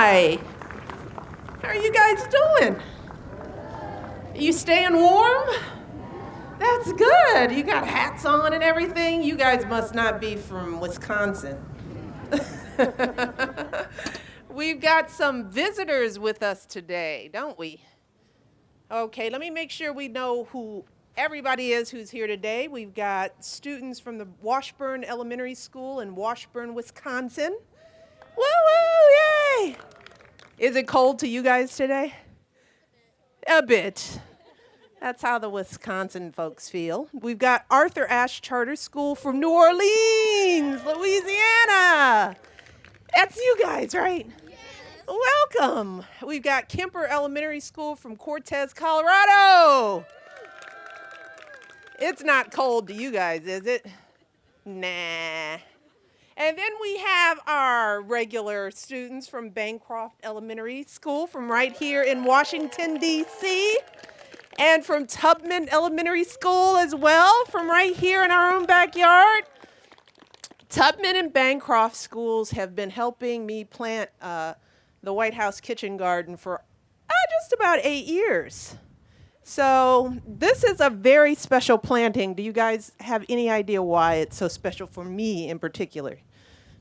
Hi. How are you guys doing? You staying warm? That's good. You got hats on and everything. You guys must not be from Wisconsin. We've got some visitors with us today, don't we? Okay, let me make sure we know who everybody is who's here today. We've got students from the Washburn Elementary School in Washburn, Wisconsin. Woo woo, yay! Is it cold to you guys today? A bit. That's how the Wisconsin folks feel. We've got Arthur Ashe Charter School from New Orleans, Louisiana. That's you guys, right? Welcome. We've got Kemper Elementary School from Cortez, Colorado. It's not cold to you guys, is it? Nah. And then we have our regular students from Bancroft Elementary School from right here in Washington, D.C., and from Tubman Elementary School as well, from right here in our own backyard. Tubman and Bancroft schools have been helping me plant the White House Kitchen Garden for just about 8 years. So this is a very special planting. Do you guys have any idea why it's so special for me in particular?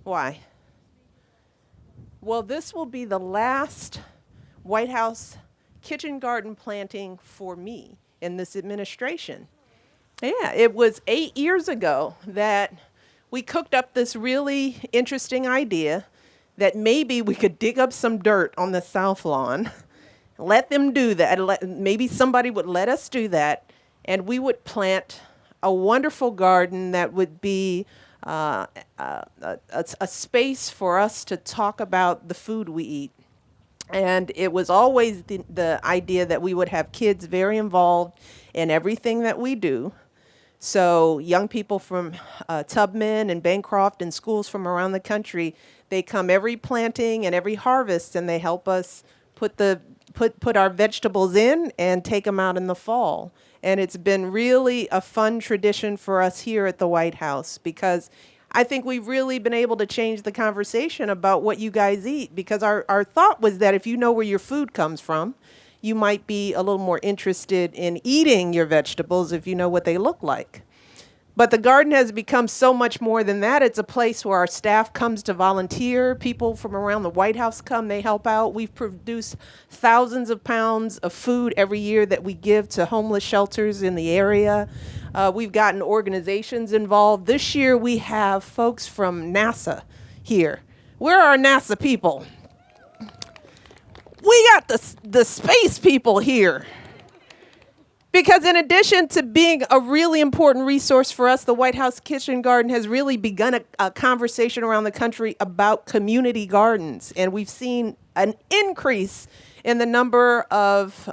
Why? Well, this will be the last White House Kitchen Garden planting for me in this administration. Yeah, it was 8 years ago that we cooked up this really interesting idea that maybe we could dig up some dirt on the South Lawn, let them do that. Maybe somebody would let us do that, and we would plant a wonderful garden that would be a space for us to talk about the food we eat. And it was always the idea that we would have kids very involved in everything that we do. So young people from Tubman and Bancroft and schools from around the country, they come every planting and every harvest, and they help us put our vegetables in and take them out in the fall. And it's been really a fun tradition for us here at the White House, because I think we've really been able to change the conversation about what you guys eat, because our thought was that if you know where your food comes from, you might be a little more interested in eating your vegetables if you know what they look like. But the garden has become so much more than that. It's a place where our staff comes to volunteer. People from around the White House come, they help out. We've produced thousands of pounds of food every year that we give to homeless shelters in the area. We've gotten organizations involved. This year we have folks from NASA here. Where are our NASA people? We got the space people here. Because in addition to being a really important resource for us, the White House Kitchen Garden has really begun a conversation around the country about community gardens. And we've seen an increase in the number of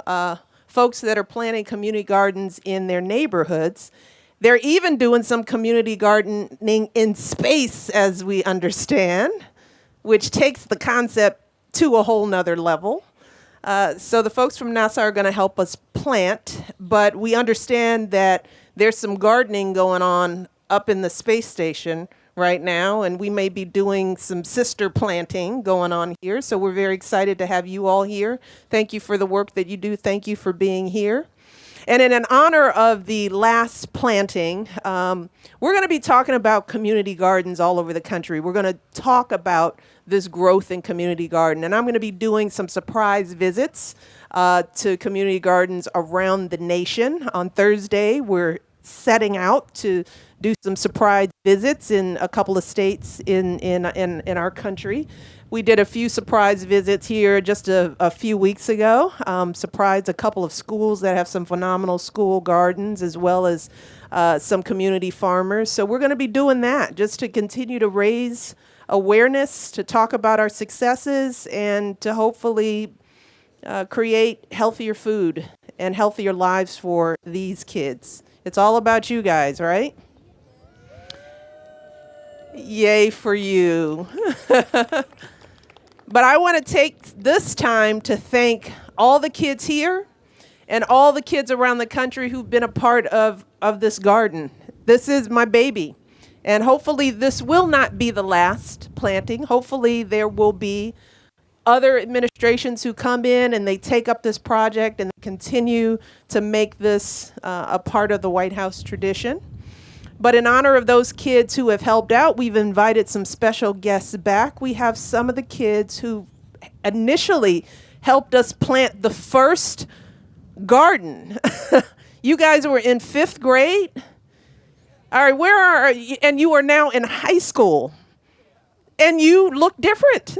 folks that are planting community gardens in their neighborhoods. They're even doing some community gardening in space, as we understand, which takes the concept to a whole nother level. So the folks from NASA are going to help us plant, but we understand that there's some gardening going on up in the space station right now, and we may be doing some sister planting going on here. So we're very excited to have you all here. Thank you for the work that you do. Thank you for being here. And in honor of the last planting, we're going to be talking about community gardens all over the country. We're going to talk about this growth in community garden. And I'm going to be doing some surprise visits to community gardens around the nation. On Thursday, we're setting out to do some surprise visits in a couple of states in our country. We did a few surprise visits here just a few weeks ago. Surprised a couple of schools that have some phenomenal school gardens, as well as some community farmers. So we're going to be doing that just to continue to raise awareness, to talk about our successes, and to hopefully create healthier food and healthier lives for these kids. It's all about you guys, right? Yay for you. But I want to take this time to thank all the kids here and all the kids around the country who've been a part of this garden. This is my baby. And hopefully this will not be the last planting. Hopefully there will be other administrations who come in and they take up this project and continue to make this a part of the White House tradition. But in honor of those kids who have helped out, we've invited some special guests back. We have some of the kids who initially helped us plant the first garden. You guys were in 5th grade. All right, where are you? And you are now in high school. And you look different.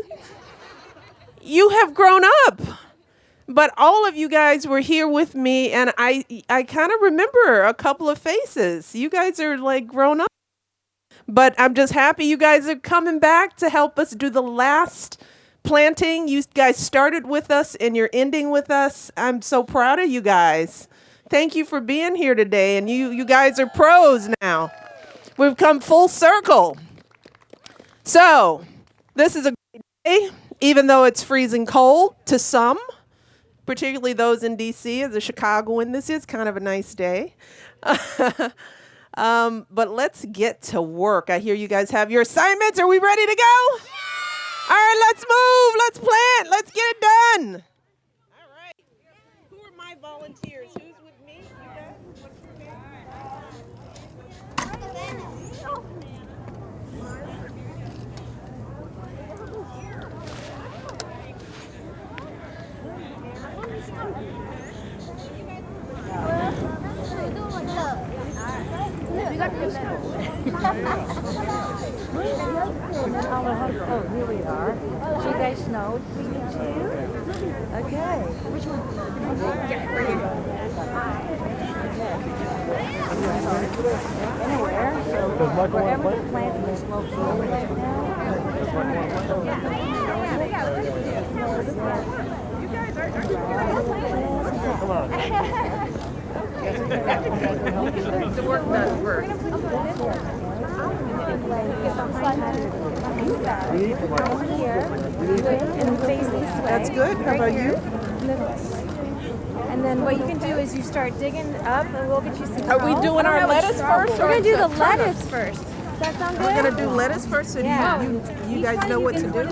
You have grown up. But all of you guys were here with me, and I kind of remember a couple of faces. You guys are like grown up. But I'm just happy you guys are coming back to help us do the last planting. You guys started with us and you're ending with us. I'm so proud of you guys. Thank you for being here today. And you guys are pros now. We've come full circle. So this is a great day, even though it's freezing cold to some. Particularly those in D.C. As a Chicagoan, this is kind of a nice day. But let's get to work. I hear you guys have your assignments. Are we ready to go? All right, let's move. Let's plant. Let's get it done. All right. Who are my volunteers? Who's with me? You guys? What's your name? Oh, here we are. So you guys know 3 2? Okay. Which one? Anywhere. So wherever the plant is located right now. You guys are come on. The work does work. That's good. How about you? And then what you can do is you start digging up, and we'll get you some. Are we doing our lettuce first? We're gonna do the lettuce first. Does that sound good? We're gonna do lettuce first, so Yeah. you guys know what to do.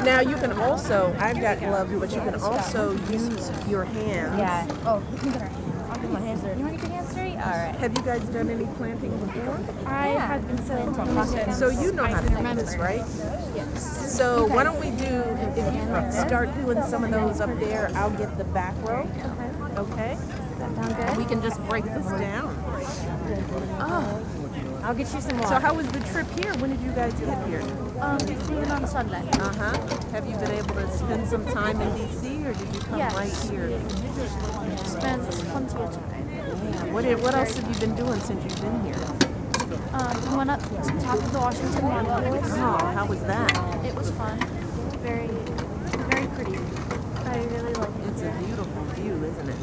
Now you can also, I've got gloves, but you can also use your hands. Yeah. Oh, you can get our hands. I'll get my hands dirty. You want to get your hands dirty? All right. Have you guys done any planting before? I have been so. So you know how to do this, right? Yes. So why don't we do, if you start doing some of those up there, I'll get the back row. Okay? That sound good? We can just break this down. Oh. I'll get you some more. So how was the trip here? When did you guys get here? We flew in on Sunday. Uh-huh. Have you been able to spend some time in D.C. or did you come Yes. right here? Spent plenty of time. What else have you been doing since you've been here? We went up to the top of the Washington Monument. Oh, how was that? It was fun. Very, very pretty. I really like it. It's a beautiful view, isn't it?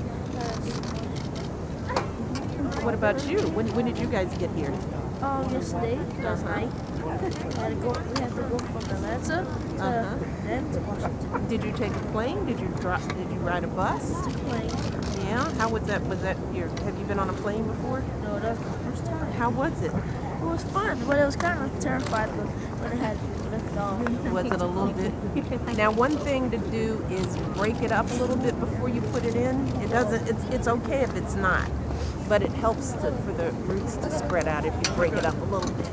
What about you? When did you guys get here? Yesterday, last night. We had to go from Atlanta to then to Washington. Did you take a plane? Did you ride a bus? Took a plane. Yeah. How was that? Have you been on a plane before? No, that was the first time. How was it? It was fun, but it was kind of terrified when it had lifted off. Was it a little bit? Now, one thing to do is break it up a little bit before you put it in. It doesn't. It's okay if it's not, but it helps for the roots to spread out if you break it up a little bit.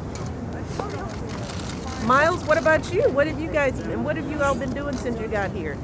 Miles, what about you? What have you all been doing since you got here?